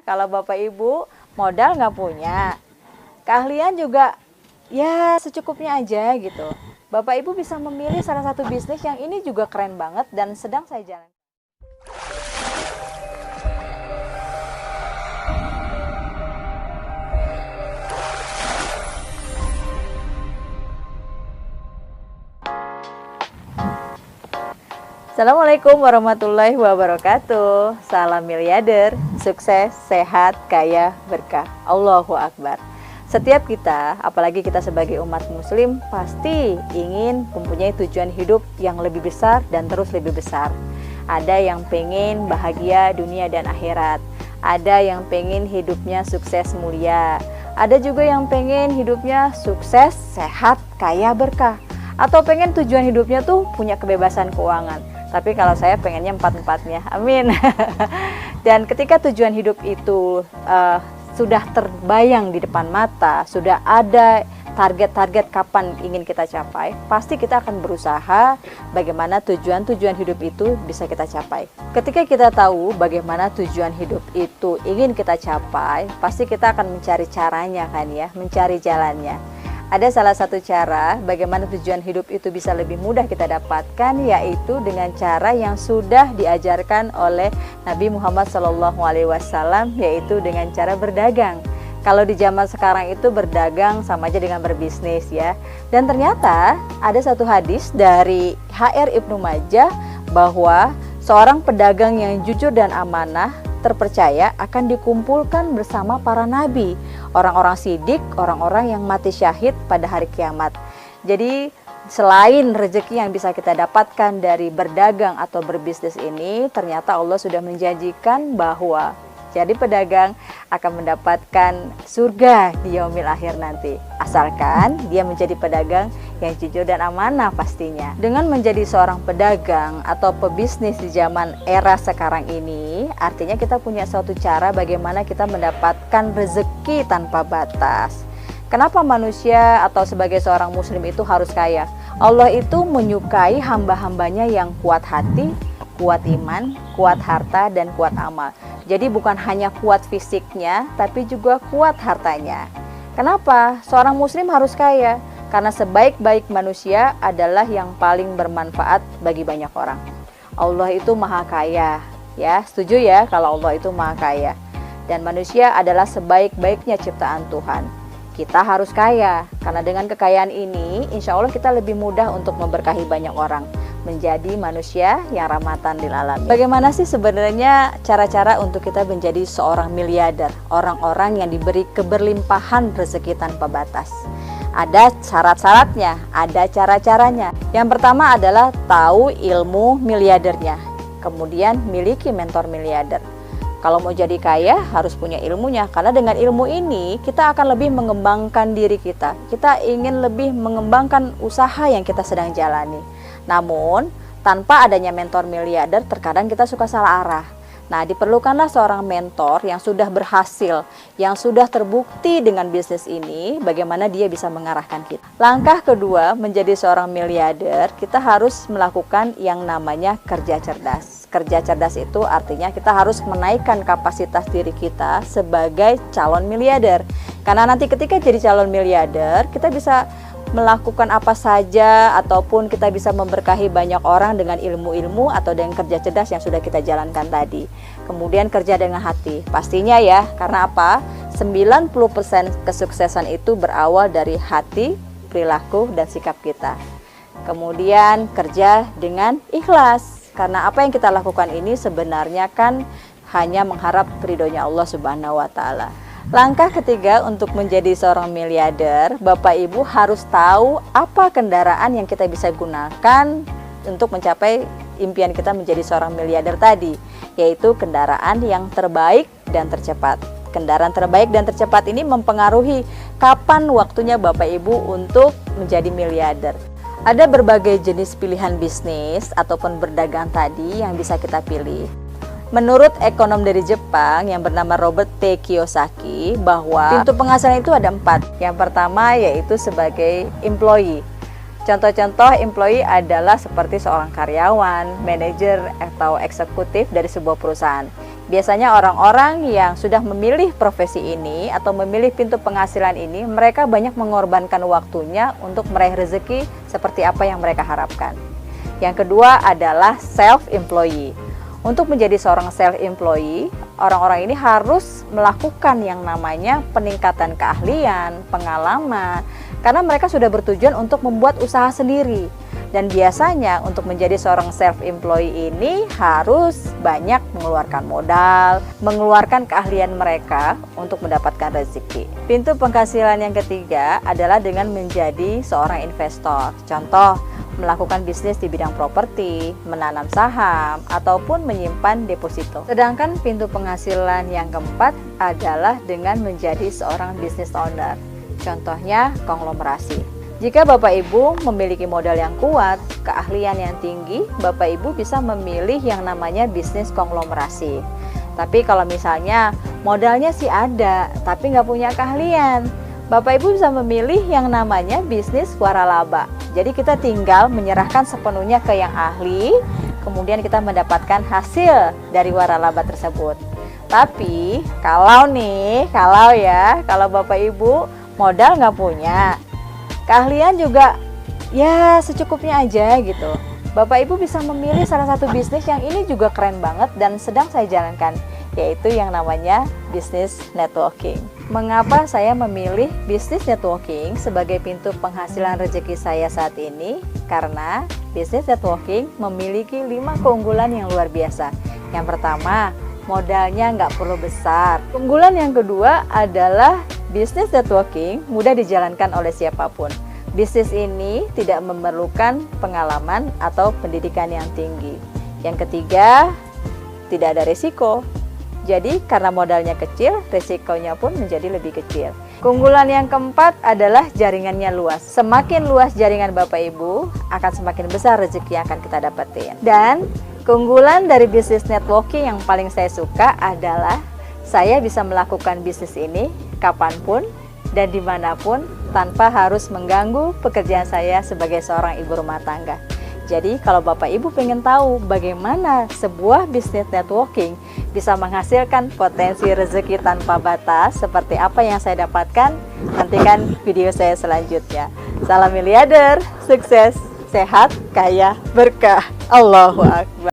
Kalau Bapak Ibu modal nggak punya, keahlian juga ya secukupnya aja gitu. Bapak Ibu bisa memilih salah satu bisnis yang ini juga keren banget dan sedang saya jalan. Assalamualaikum warahmatullahi wabarakatuh. Salam miliarder, sukses, sehat, kaya, berkah. Allahu Akbar. Setiap kita, apalagi kita sebagai umat muslim, pasti ingin mempunyai tujuan hidup yang lebih besar dan terus lebih besar. Ada yang pengen bahagia dunia dan akhirat. Ada yang pengen hidupnya sukses mulia. Ada juga yang pengen hidupnya sukses, sehat, kaya, berkah. Atau pengen tujuan hidupnya tuh punya kebebasan keuangan. Tapi kalau saya pengennya empat-empatnya, amin. Dan ketika tujuan hidup itu sudah terbayang di depan mata, sudah ada target-target kapan ingin kita capai, pasti kita akan berusaha bagaimana tujuan-tujuan hidup itu bisa kita capai. Ketika kita tahu bagaimana tujuan hidup itu ingin kita capai, pasti kita akan mencari caranya kan ya, mencari jalannya. Ada salah satu cara bagaimana tujuan hidup itu bisa lebih mudah kita dapatkan, yaitu dengan cara yang sudah diajarkan oleh Nabi Muhammad SAW, yaitu dengan cara berdagang. Kalau di zaman sekarang itu berdagang sama aja dengan berbisnis ya. Dan ternyata ada satu hadis dari HR Ibnu Majah bahwa seorang pedagang yang jujur dan amanah terpercaya akan dikumpulkan bersama para nabi, orang-orang sidik, orang-orang yang mati syahid pada hari kiamat. Jadi selain rezeki yang bisa kita dapatkan dari berdagang atau berbisnis ini, ternyata Allah sudah menjanjikan bahwa jadi pedagang akan mendapatkan surga di yaumil akhir nanti. Asalkan dia menjadi pedagang yang jujur dan amanah pastinya. Dengan menjadi seorang pedagang atau pebisnis di zaman era sekarang ini, artinya kita punya suatu cara bagaimana kita mendapatkan rezeki tanpa batas. Kenapa manusia atau sebagai seorang muslim itu harus kaya? Allah itu menyukai hamba-hambanya yang kuat hati, kuat iman, kuat harta, dan kuat amal. Jadi bukan hanya kuat fisiknya, tapi juga kuat hartanya. Kenapa? Seorang muslim harus kaya. Karena sebaik-baik manusia adalah yang paling bermanfaat bagi banyak orang. Allah itu maha kaya. Ya, setuju ya kalau Allah itu maha kaya. Dan manusia adalah sebaik-baiknya ciptaan Tuhan. Kita harus kaya. Karena dengan kekayaan ini, insya Allah kita lebih mudah untuk memberkahi banyak orang. Menjadi manusia yang rahmatan lil alamin. Bagaimana sih sebenarnya cara-cara untuk kita menjadi seorang miliarder, orang-orang yang diberi keberlimpahan rezeki tanpa batas? Ada syarat-syaratnya, ada cara-caranya. Yang pertama adalah tahu ilmu miliardernya, kemudian miliki mentor miliarder. Kalau mau jadi kaya harus punya ilmunya, karena dengan ilmu ini kita akan lebih mengembangkan diri kita. Kita ingin lebih mengembangkan usaha yang kita sedang jalani. Namun, tanpa adanya mentor miliarder, terkadang kita suka salah arah. Nah, diperlukanlah seorang mentor yang sudah berhasil, yang sudah terbukti dengan bisnis ini, bagaimana dia bisa mengarahkan kita. Langkah kedua, menjadi seorang miliarder, kita harus melakukan yang namanya kerja cerdas. Kerja cerdas itu artinya kita harus menaikkan kapasitas diri kita sebagai calon miliarder. Karena nanti ketika jadi calon miliarder, kita bisa melakukan apa saja ataupun kita bisa memberkahi banyak orang dengan ilmu-ilmu atau dengan kerja cerdas yang sudah kita jalankan tadi. Kemudian kerja dengan hati. Pastinya ya, karena apa? 90% kesuksesan itu berawal dari hati, perilaku, dan sikap kita. Kemudian kerja dengan ikhlas. Karena apa yang kita lakukan ini sebenarnya kan hanya mengharap ridhonya Allah Subhanahu wa Ta'ala. Langkah ketiga untuk menjadi seorang miliarder, Bapak Ibu harus tahu apa kendaraan yang kita bisa gunakan untuk mencapai impian kita menjadi seorang miliarder tadi, yaitu kendaraan yang terbaik dan tercepat. Kendaraan terbaik dan tercepat ini mempengaruhi kapan waktunya Bapak Ibu untuk menjadi miliarder. Ada berbagai jenis pilihan bisnis ataupun berdagang tadi yang bisa kita pilih. Menurut ekonom dari Jepang yang bernama Robert T. Kiyosaki, bahwa pintu penghasilan itu ada 4. Yang pertama yaitu sebagai employee. Contoh-contoh employee adalah seperti seorang karyawan, manajer, atau eksekutif dari sebuah perusahaan. Biasanya orang-orang yang sudah memilih profesi ini atau memilih pintu penghasilan ini, mereka banyak mengorbankan waktunya untuk meraih rezeki seperti apa yang mereka harapkan. Yang kedua adalah self-employee. Untuk menjadi seorang self-employee, orang-orang ini harus melakukan yang namanya peningkatan keahlian, pengalaman, karena mereka sudah bertujuan untuk membuat usaha sendiri. Dan biasanya untuk menjadi seorang self-employee ini harus banyak mengeluarkan modal, mengeluarkan keahlian mereka untuk mendapatkan rezeki. Pintu penghasilan yang ketiga adalah dengan menjadi seorang investor. Contoh, melakukan bisnis di bidang properti, menanam saham, ataupun menyimpan deposito. Sedangkan pintu penghasilan yang keempat adalah dengan menjadi seorang business owner. Contohnya konglomerasi. Jika Bapak Ibu memiliki modal yang kuat, keahlian yang tinggi, Bapak Ibu bisa memilih yang namanya bisnis konglomerasi. Tapi kalau misalnya modalnya sih ada, tapi nggak punya keahlian, Bapak Ibu bisa memilih yang namanya bisnis waralaba. Jadi kita tinggal menyerahkan sepenuhnya ke yang ahli, kemudian kita mendapatkan hasil dari waralaba tersebut. Tapi kalau Bapak Ibu modal nggak punya, keahlian juga ya secukupnya aja gitu, Bapak Ibu bisa memilih salah satu bisnis yang ini juga keren banget dan sedang saya jalankan, yaitu yang namanya bisnis networking. Mengapa saya memilih bisnis networking sebagai pintu penghasilan rezeki saya saat ini? Karena bisnis networking memiliki 5 keunggulan yang luar biasa. Yang pertama, modalnya nggak perlu besar. Keunggulan yang kedua adalah bisnis networking mudah dijalankan oleh siapapun. Bisnis ini tidak memerlukan pengalaman atau pendidikan yang tinggi. Yang ketiga, tidak ada risiko. Jadi karena modalnya kecil, risikonya pun menjadi lebih kecil. Keunggulan yang keempat adalah jaringannya luas. Semakin luas jaringan Bapak Ibu, akan semakin besar rezeki yang akan kita dapetin. Dan keunggulan dari bisnis networking yang paling saya suka adalah saya bisa melakukan bisnis ini kapanpun dan dimanapun tanpa harus mengganggu pekerjaan saya sebagai seorang ibu rumah tangga. Jadi kalau Bapak Ibu pengen tahu bagaimana sebuah bisnis networking bisa menghasilkan potensi rezeki tanpa batas seperti apa yang saya dapatkan, nantikan video saya selanjutnya. Salam miliarder, sukses, sehat, kaya, berkah. Allahu Akbar.